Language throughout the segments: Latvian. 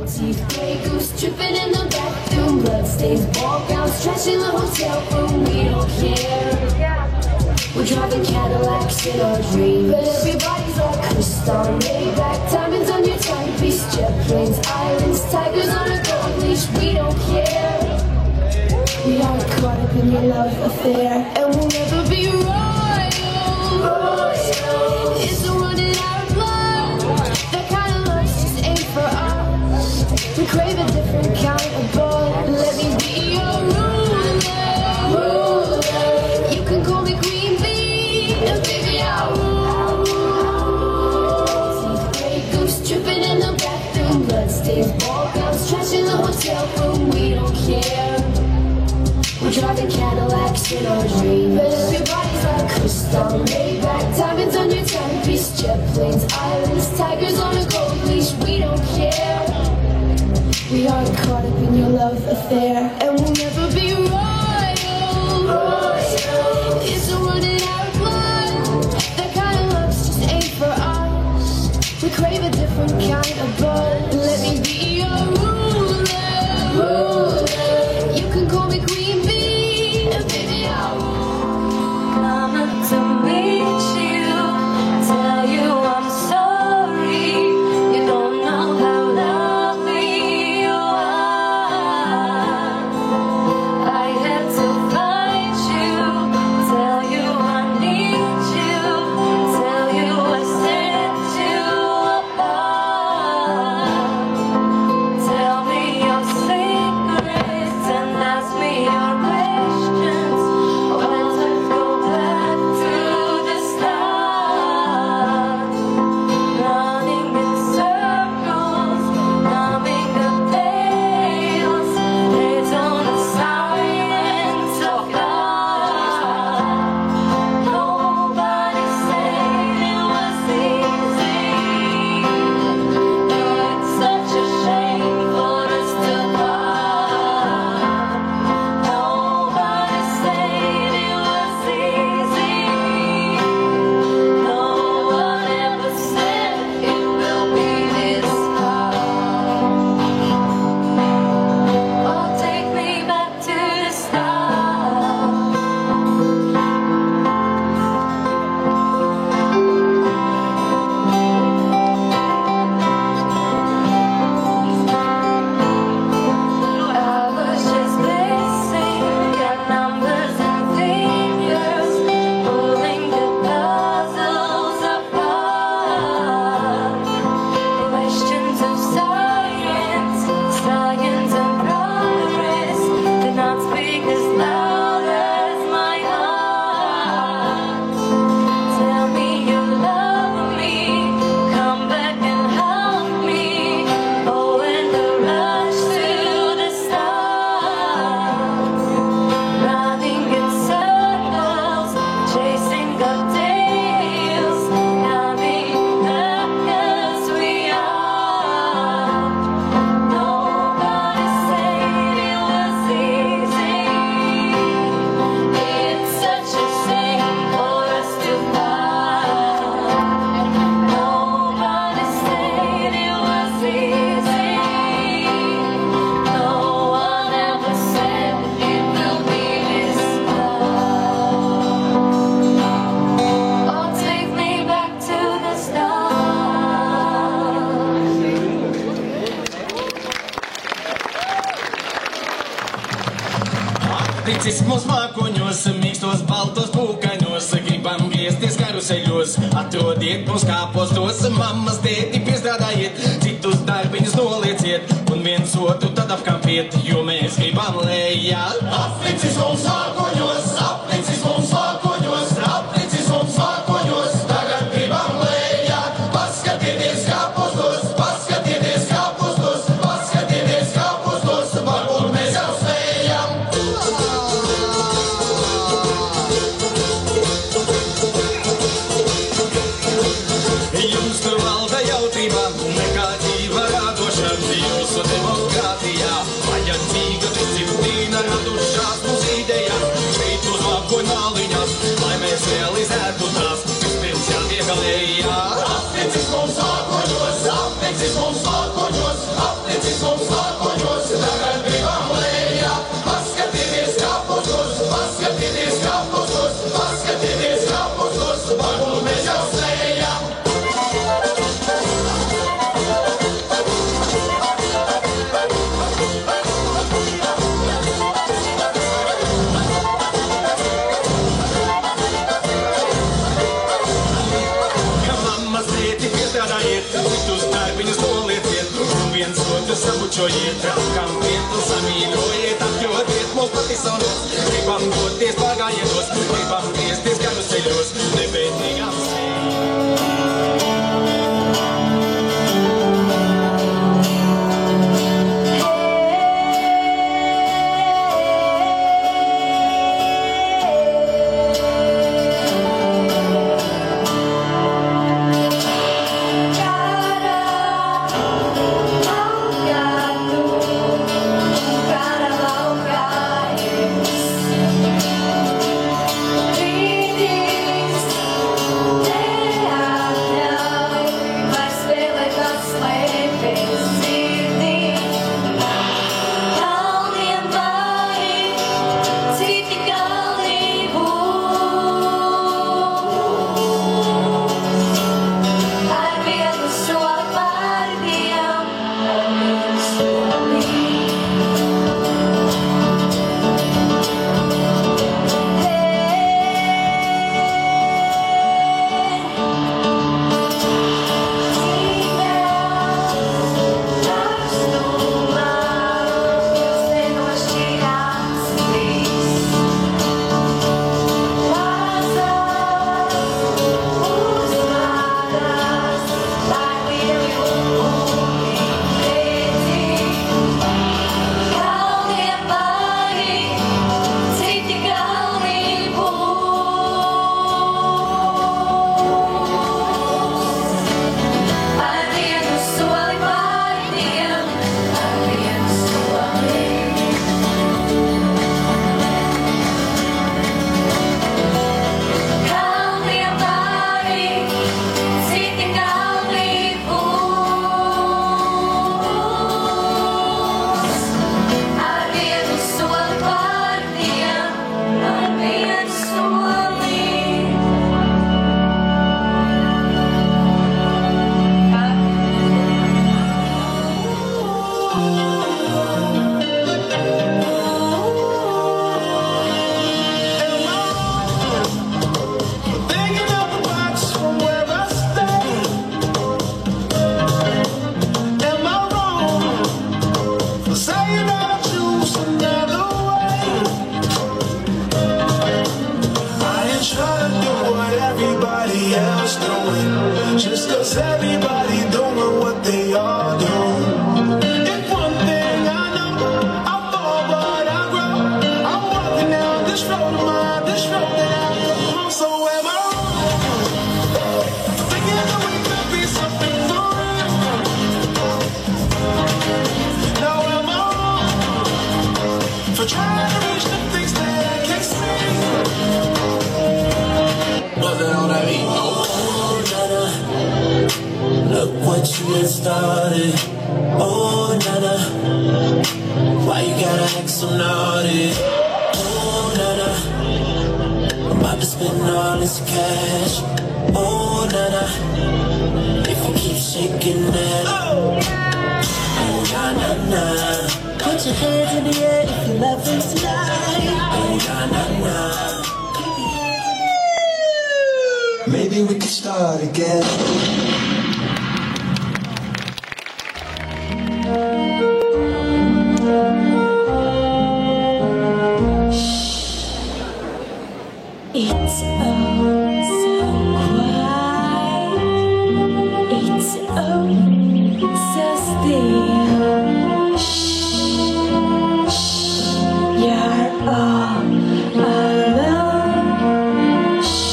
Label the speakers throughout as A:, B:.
A: teeth, Grey Goose dripping in the bathroom, bloodstains, ball gowns, trash in the hotel room. We don't care. We're driving Cadillacs in our dreams, but everybody's all crystal, Maybach, diamonds on your timepiece, jet planes, islands, tigers on a gold leash. We don't care. We are caught up in your love affair, and we'll never be royal. It's a running out of blood. That kind of love just ain't for us. We crave a different kind of bud. Let me be your ruler. You can call me Queen Bee, and baby I'll rule. Grey Goose dripping in the bathroom, bloodstains, ball gowns, trash in the hotel room. We don't care. We're driving Cadillacs in our dreams, but everybody's like crystal, Maybach, diamonds on your timepiece, jet planes, islands, tigers on a gold leash. We don't care. We are caught up in your love affair, and we'll never be royal. It's a running out of blood. That kind of love just ain't for us. We crave a different kind of bud. Let me be your ruler. You can call me Queen Bee, and baby I'll come to meet you, tell you I'm sorry. You don't know how lovely you are. I had to find you, tell you I need you, tell you I set you apart. Tell me your secrets and ask me your questions. Let's go back to the start. Running in circles, numbing the tales. It's on the silence of God. Nobody said it was easy. It's such a shame for us to part. Nobody said it was easy. No one ever said it will be this hard. Oh, take me back to the start. I was just guessing your numbers and fingers, pulling the puzzles apart. Questions of science, science and progress did not speak as loud as my heart. Tell me you love me, come back and hug me. Oh, and the rush to the start. Running in circles, chasing our tails, coming back as we are. Nobody said it was easy. It's such a shame for us to part. Nobody said it was easy. No one ever said it will be this hard. Oh, take me back to the start.
B: Ticis mūs mākoņos, mīkstos baltos pūkaņos, gribam griezties karuseļos, atrodiet mums kāpostos, mammas tēti piestrādājiet, citus darbiņus nolieciet, un viens otru tad apkampiet, jo mēs gribam lejā. Aplicis mums mākoņos, aplicis mums mākoņos, aplicis mums mākoņos, tagad gribam lejā, paskatieties kāpostos, paskatieties kāpostos, paskatieties kāpostos, varbūt mēs jau spējam. Jums tur valda jautrība, nekā dzīva radoša, jūsu demokrātijā, vajadzīga disciplīna, radušās mums idejas, šeit uz mākoņmāliņas, lai mēs realizētu tās, vispirms jātiek lejā. Aplicis mums mākoņos, aplicis mums mākoņos, aplicis Visus mākoņos, tagad gribam lejā. Paskatieties kapustos, paskatieties kapustos, paskatieties kapustos, varbūt mēs jau slējā. Citus darbiņus nolieciet, viens otru sabučojiet, kam vietu samīļojiet, atļotiet mums patisonos, gribam doties pārgājienos, gribam griezties garus ceļos, nebēdīgām just 'cause everybody doing what they all do. If one thing I know, I fall but I grow. I'm walking down this road of mine, this road that I know. So am I wrong? Thinking that we could be something for real. Now am I wrong for trying to reach the things that I can't see? Nothing on that beat, no.
C: Look what you done started. Oh, nana, why you gotta act so naughty? Oh, nana, I'm about to spend all this cash. Oh, nana, if you keep shaking that. Oh, nana, nana, put your hands in the air if you love him tonight. Oh, nana, nana.
D: Maybe we could start again.
A: It's oh so quiet. It's oh so still. Shh, shh, you're all alone. Shh,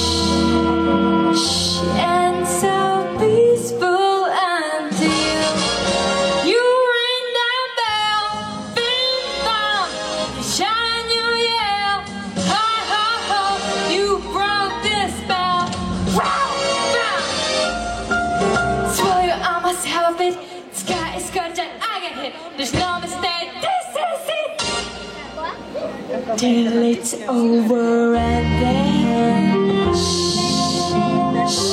A: shh, and so peaceful until you ring that bell. Bing bong, shine your yell. Ha ha ha, you broke this spell. Wow, wow. Swallow, I must have it. Sky is curtain, I get hit. There's no mistake, this is it. Till it's over and then shh, shh.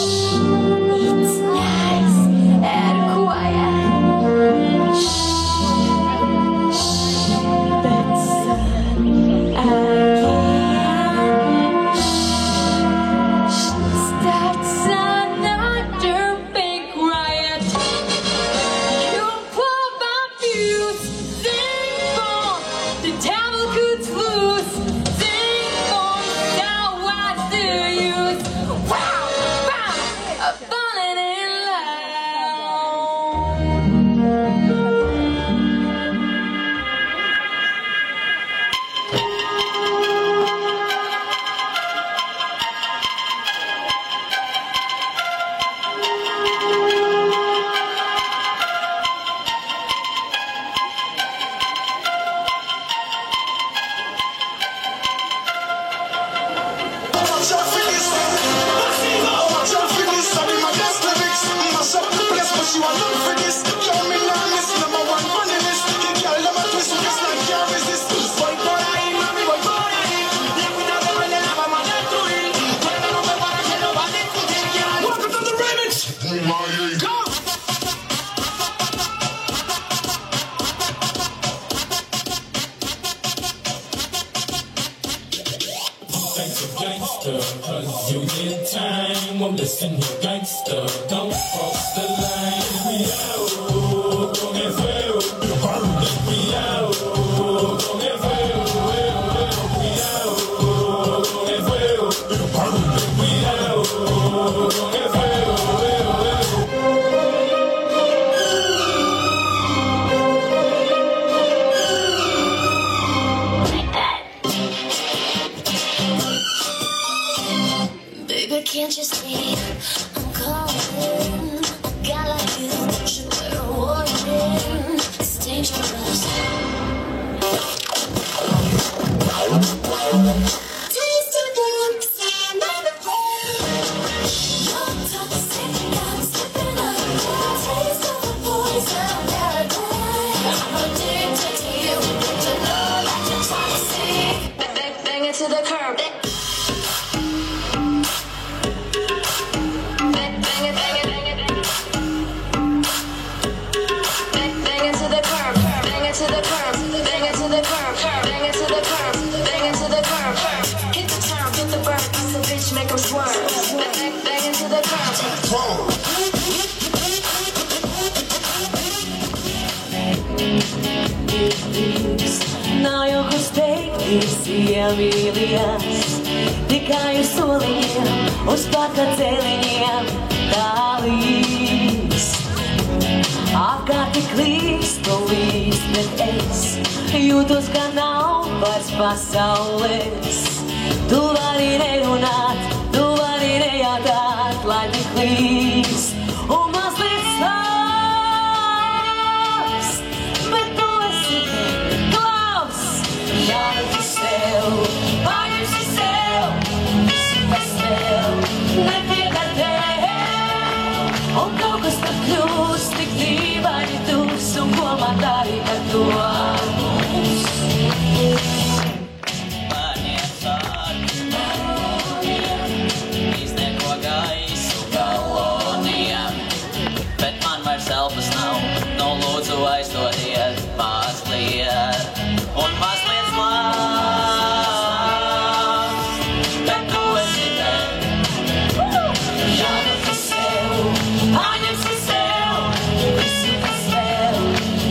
A: It's nice and quiet. Shh, shh. That's again. Shh, shh. Starts another big riot. You pull my fuse, sing on. The devil could lose. Sing on, now what's the use? Wow, wow, I'm falling in
E: Gangster, cause you need time. Well, listen here, gangster, don't cross the line. We out, con el fuego, we out, con el fuego, we out, con el fuego, we out, con el fuego.
A: Baby, can't you see I'm calling? A guy like you should wear a warning. It's dangerous. Taste of the sand on the road. You're toxic, I'm slipping up. Taste of the poison paradise. I'm addicted to you. To know that you're toxic. Bang it to the curb. To the curb, bang it to the curb, bang it to the curb, bang it to the curb. Hit the town, hit the bird, bust a bitch, make 'em swerve. Bang it to the curb.
F: Na ojos teiksi ja viljas, tikai suljen, uz pakaceļiem tālīs. Apkārt tik līst, bet es jūtos, ka nav vairs pasaules. Tu vari nerunāt, tu vari nejautāt, lai tik līst un mazliet slāpst. Bet tu esi klaus, jāredzi sev, paņemsi sev, visu, kas tev nepieder tev. Un kaut kas tad kļūst tik dīvaini tuvs, un ko man darīt ar to mums?
G: Pārniet pār, iznieko gaisu kolonijām, bet man vairs elpas nav, no lūdzu aizdodiet mazliet, un mazliet slāpst, bet tu esi te.
F: Jāredzi sev, paņemsi sev, visu, kas tev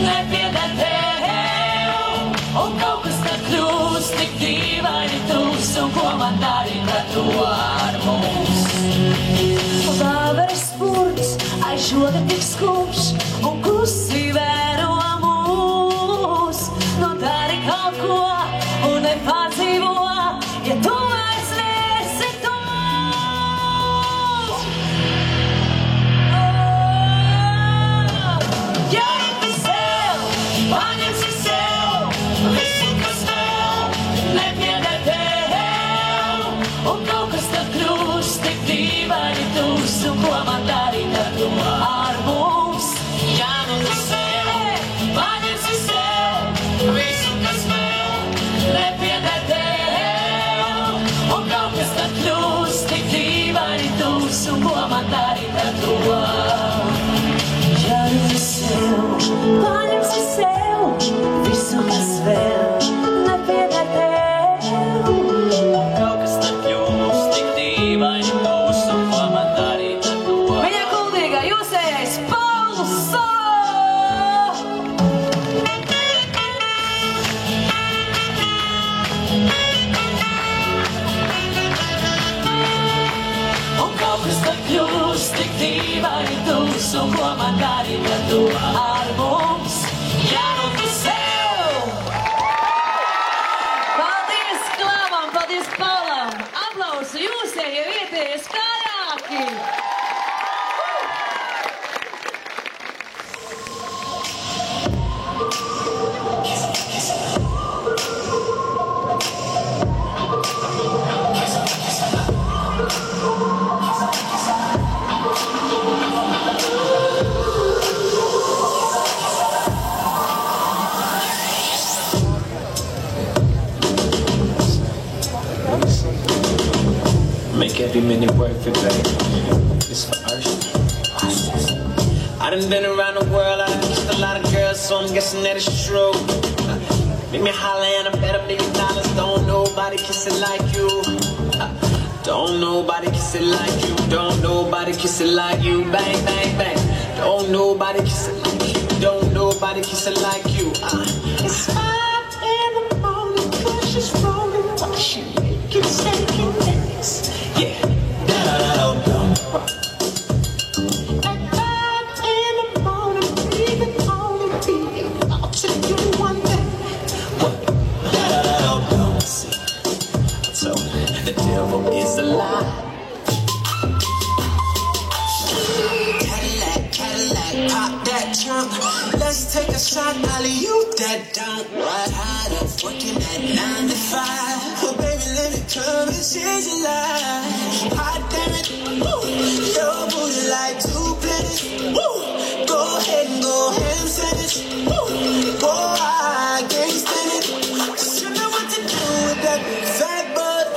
F: nepieder tev. Un kaut kas tad kļūst tik dīvaini tuvs, un ko man darīt ar to ar mums? Vāveres spurts, aiz žoga tik skumjš, un klusi vēro mūs. No dari kaut ko, un nepārdzīvo, ja tu vairs neesi tu. Jāredzi sev, paņemsi sev, visu, kas tev nepieder tev. Un kaut kas tad kļūst tik dīvaini tuvs, un ko man darīt ar to ar mums? Jāredzi dziedājs Pulso!
G: Un kaut kas tad kļūst tik dīvaini tūs, un ko man darīt ar to ar mums? Ja nu tu sev!
F: Paldies Klāvam, paldies Paulam! Aplausu jūsie, ja vietējie skaļāki!
C: Make every minute worth it, babe. It's for us. I done been around the world, I done kissed a lot of girls, so I'm guessing that it's true. Make me holler and I bet $1 million. Don't nobody kiss it like you. Don't nobody kiss it like you. Don't nobody kiss it like you. Bang, bang, bang. Don't nobody kiss it like you. Don't nobody kiss it like you. It's 5 in the morning, cause she's rolling while she making shaking things. Yeah. Da-da-da-dum-dum. At 5 in the morning, breathing only beating. I'll tell you one thing. What? Da-da-da-dum-dum. See, so the devil is a lie. Cadillac, Cadillac, pop that trunk. Let's take a shot, alley-oop that dump. Tired of working at 9 to 5. Oh baby, let me come and change your life. Hot damn it, woo. Your booty like 2 planets, woo. Go ahead and go ham sandwich, woo. Boy, I can't stand it. Just you know what to do with that big fat butt.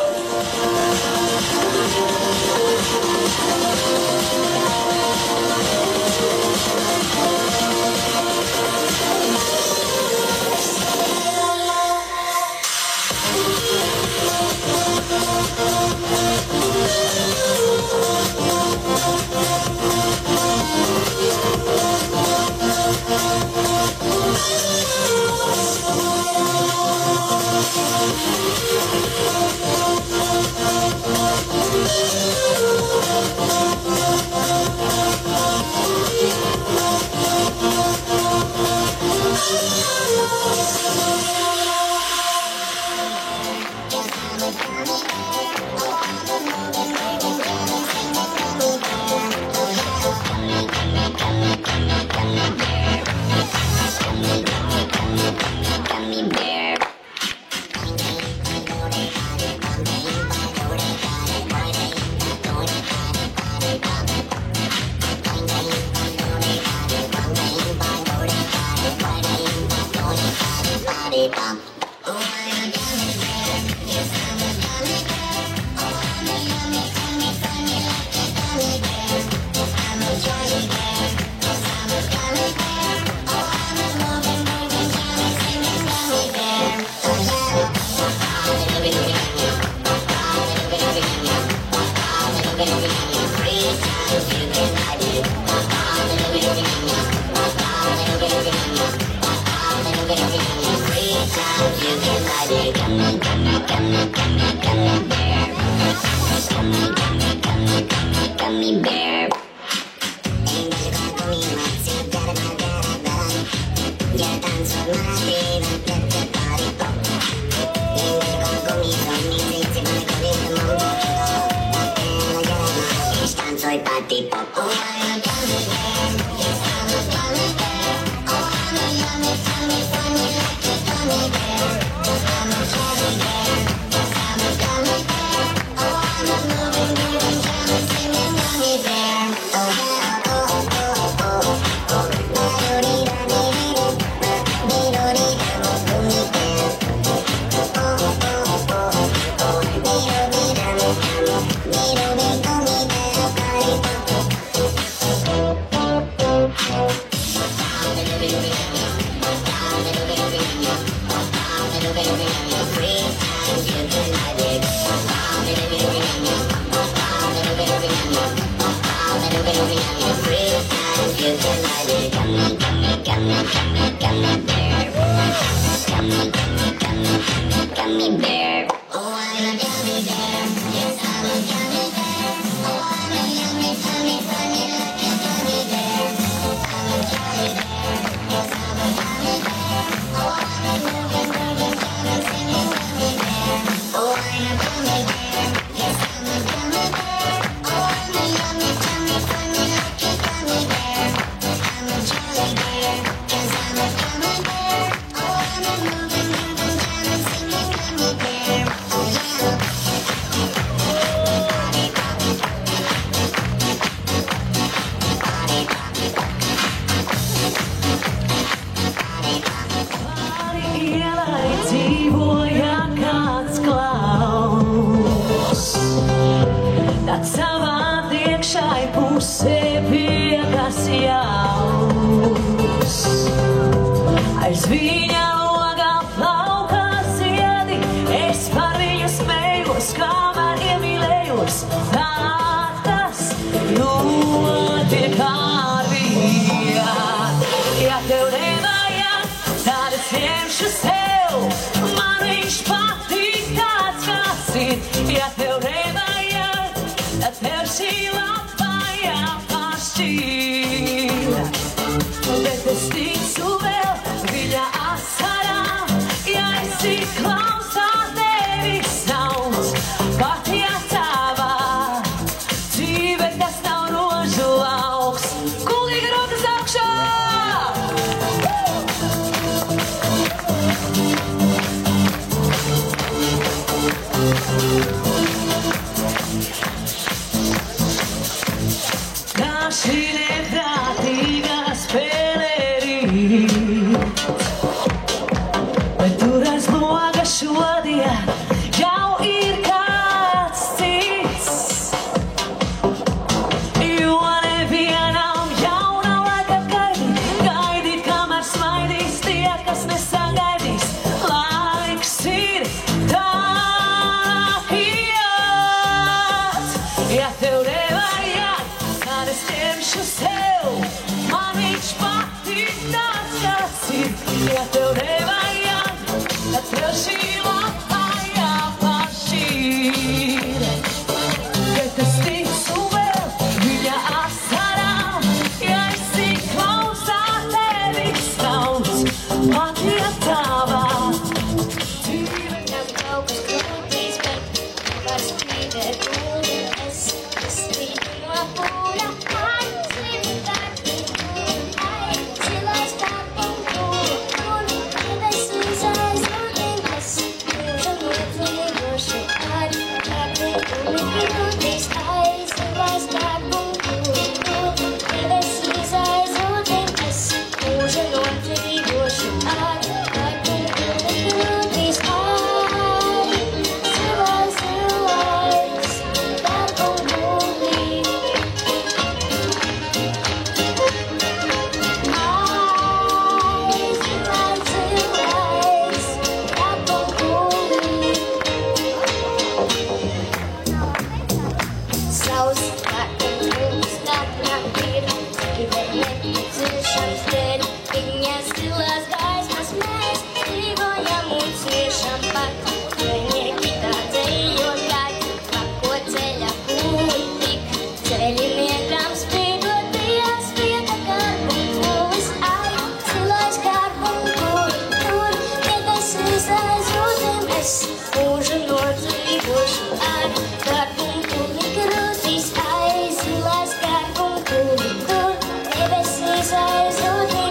A: Debesīs aizūdiem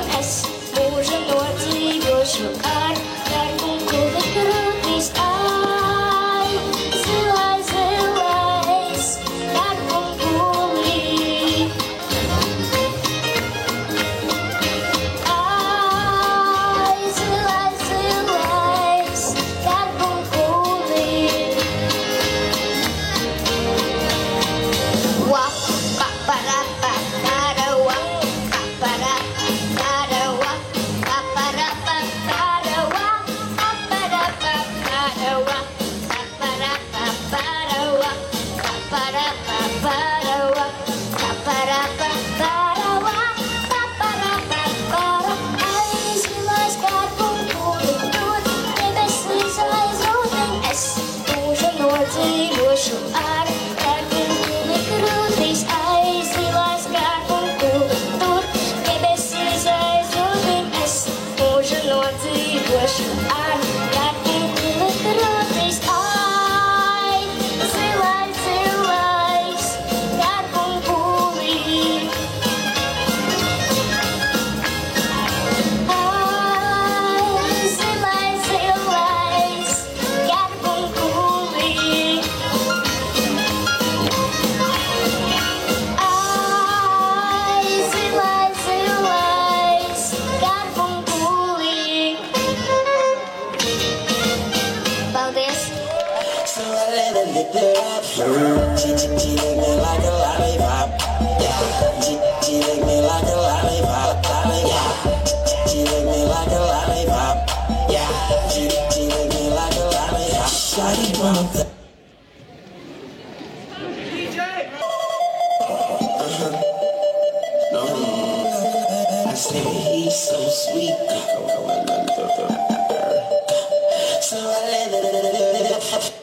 C: She lick me like a lollipop. Yeah. She lick me like a lollipop. Yeah. She lick me like a lollipop. Yeah. She lick me like a lollipop. Shawty wanna play. I say he's so sweet. So I let it.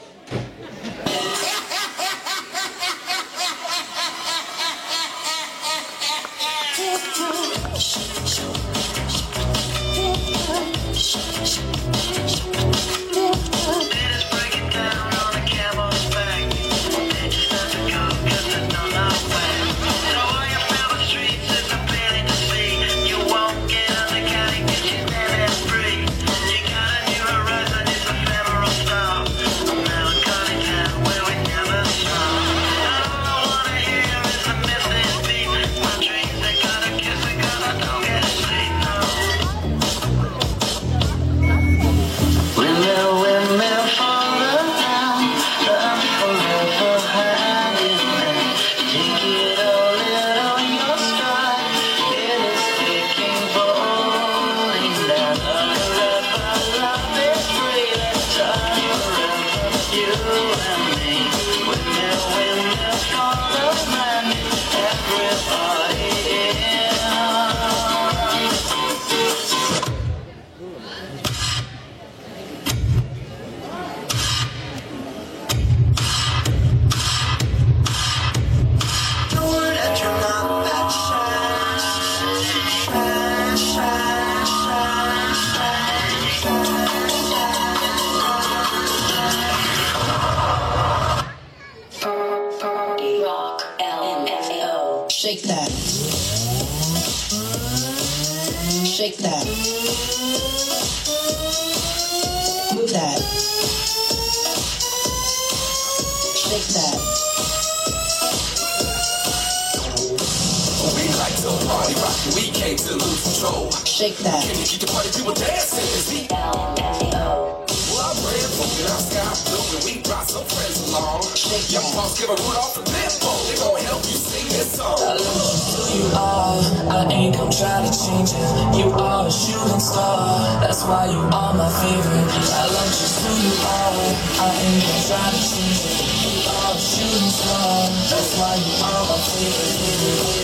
H: Shake that. Shake that. Move that. Shake that.
I: We like to party rock, we came to lose control.
H: Shake that.
I: Can you keep the party people dancing? Is he? Well, I'm red, fucking out sky blue, and we brought some friends along.
H: Shake
I: Young punks give a root off the limbo, they gon' help you sing this song.
C: I love you who you are, I ain't gon' try to change it. You are a shooting star, that's why you are my favorite. I love just who you are, I ain't gon' try to change it. You are a shooting star, that's why you are my favorite.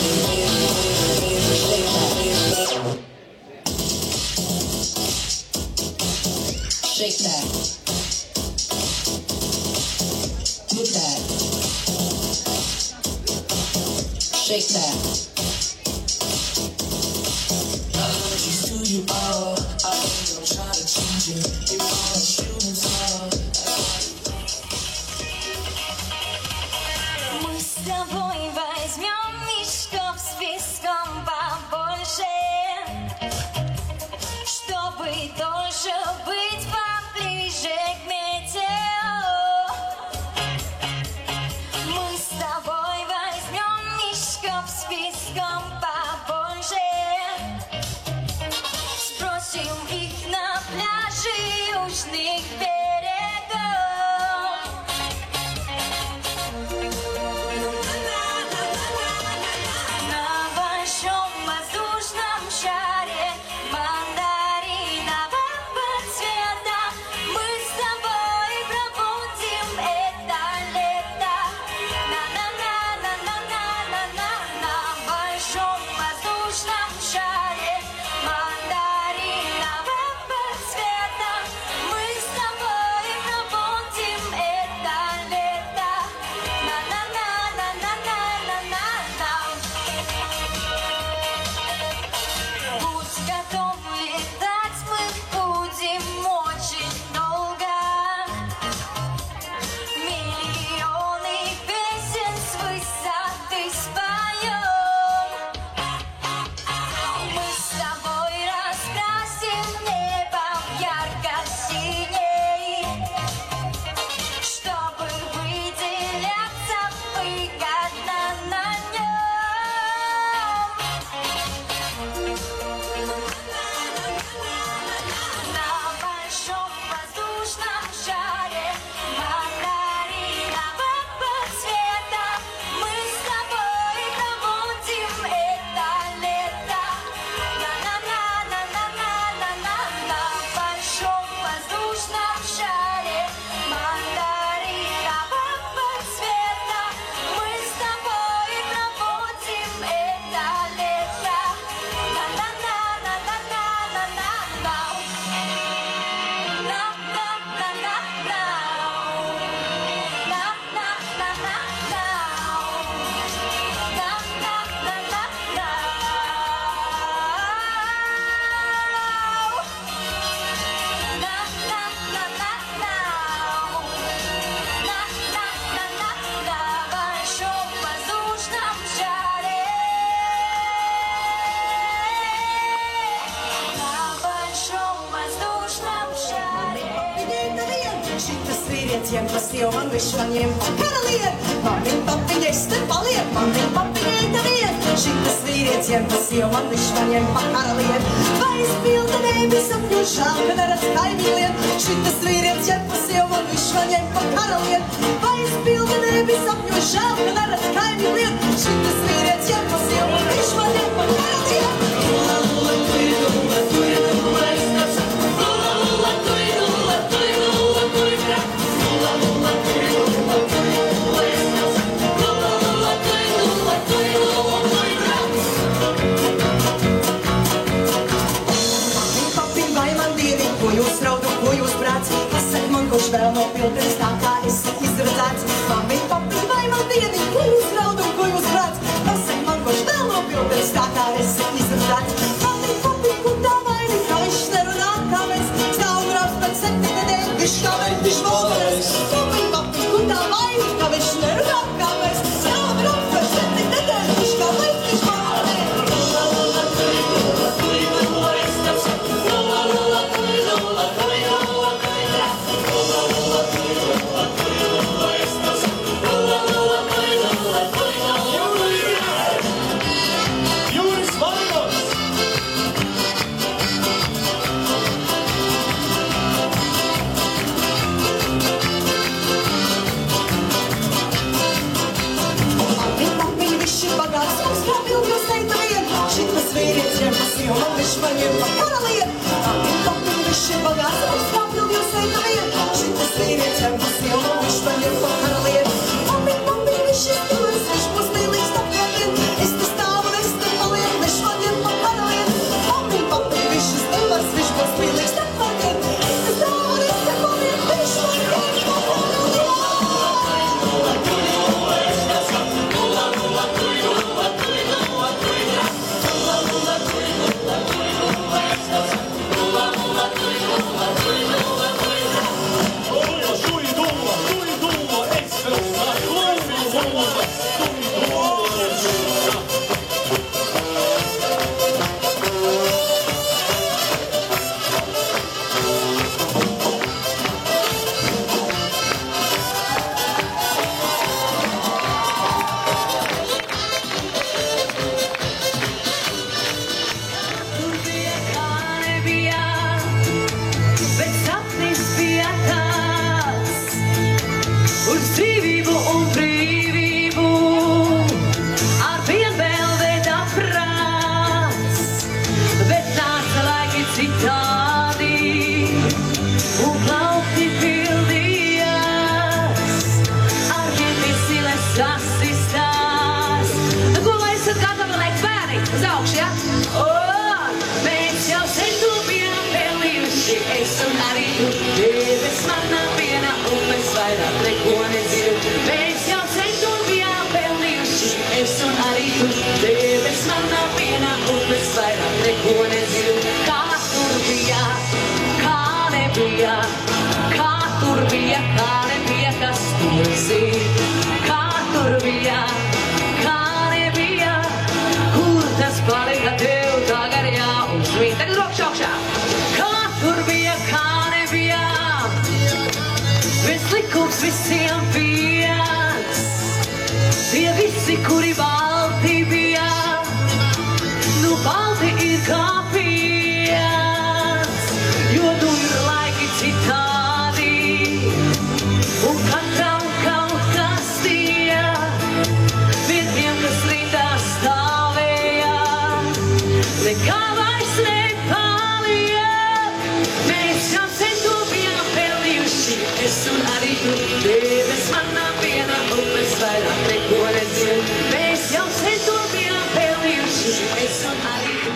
H: Shake that. Move that. Shake that.
C: I love just who you are, I ain't gon' try to change it. You are a shooting star.
F: Мы с тобой возьмем мешков с песком побольше, чтобы тоже быть поближе к метеору. Мы с тобой возьмем мешков с песком побольше, сбросим их на пляжи южных берегов. На большом воздушном шаре
J: Šitas vīrietiem pa sievu man višvaņiem pa karalien. Mammiņ papiņais te paliek, mammiņ papiņai te vien. Šitas vīrietiem pa sievu man višvaņiem pa karalien. Vai izpilda nebis apņu žāl, ka neredz kaimīlien. Šitas vīrietiem pa sievu man višvaņiem pa karalien. Vai izpilda nebis apņu žāl, ka neredz kaimīlien. Šitas vīrietiem pa sievu man višvaņiem pa karalien. Kurš vēl nav pilnīgs tā, kā esat izredzēts. Mammiņ, papiņ, vai man dieniņ, ko jūs raud un ko jūs brēc? Pasak man, kurš vēl nav pilnīgs tā, kā esat izredzēts. Mammiņ, papiņ, kur tā vaini, kā viņš nerunā, kā mēs stāv grāvs pēc 7 nedēļ, viņš kā viņš volēs. Mammiņ, papiņ, kur tā vaini, kā viņš nerunā, kā mēs stāv grāvs pēc 7 nedēļ, viņš kā viņš volēs. Višvaņiem pa karalien. Mammiņ, papiņ, viši bagāts, mums kāpildi jūs eita vien. Šitas vīrietiem pa sievu, višvaņiem pa karalien. Mammiņ, papiņ, viši stilies, viņš būs mīlīgs tapjotien. Es te stāvu, es te palien, višvaņiem pa karalien. Mammiņ, papiņ, viši stilies, viņš būs mīlīgs tapjotien. Es te stāvu, es te palien, višvaņiem pa karalien.
F: Visiem viens, tie visi, kuri balti bija, nu balti ir kā viens, jo nu ir laiki citādi, un katram kaut kas tie, vieniem, kas rindā stāvēja, nekā vairs nepaliek, mēs jau sen to bijām pelnījuši, es un arī tu. Debes manā vienā, un mēs vairāk neko nezinu. Mēs jau sen to bijām pelnījuši, es un arī tu.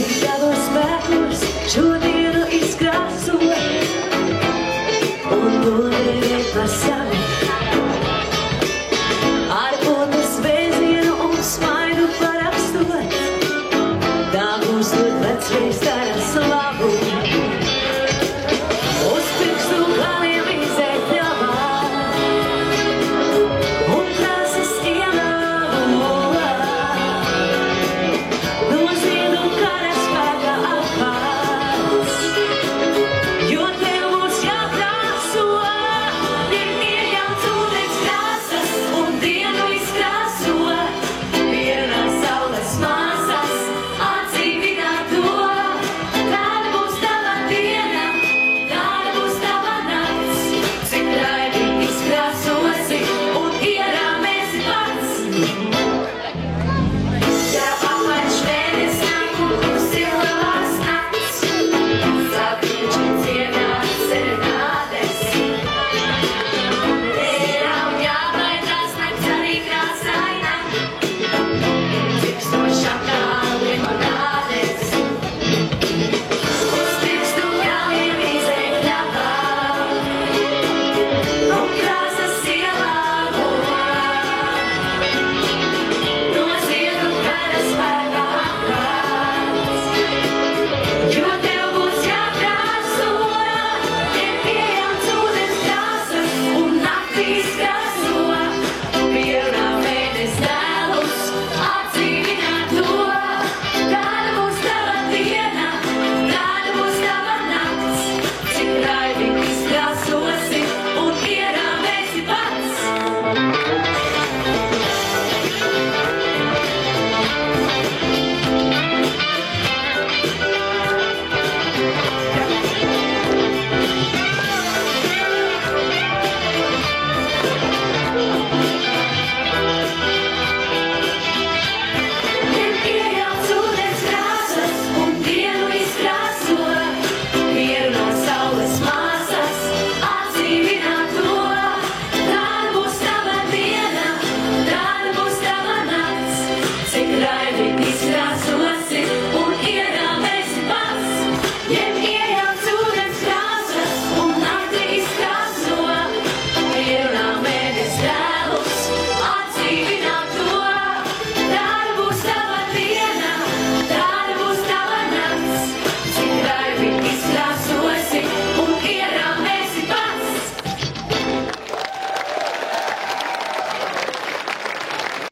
F: Ir tādos spēkos šodienu izkrāsot, un noderēt par savi. Ar potes vēzienu un smaidu parakstot, tā būs dot vecreiz tāra slavu.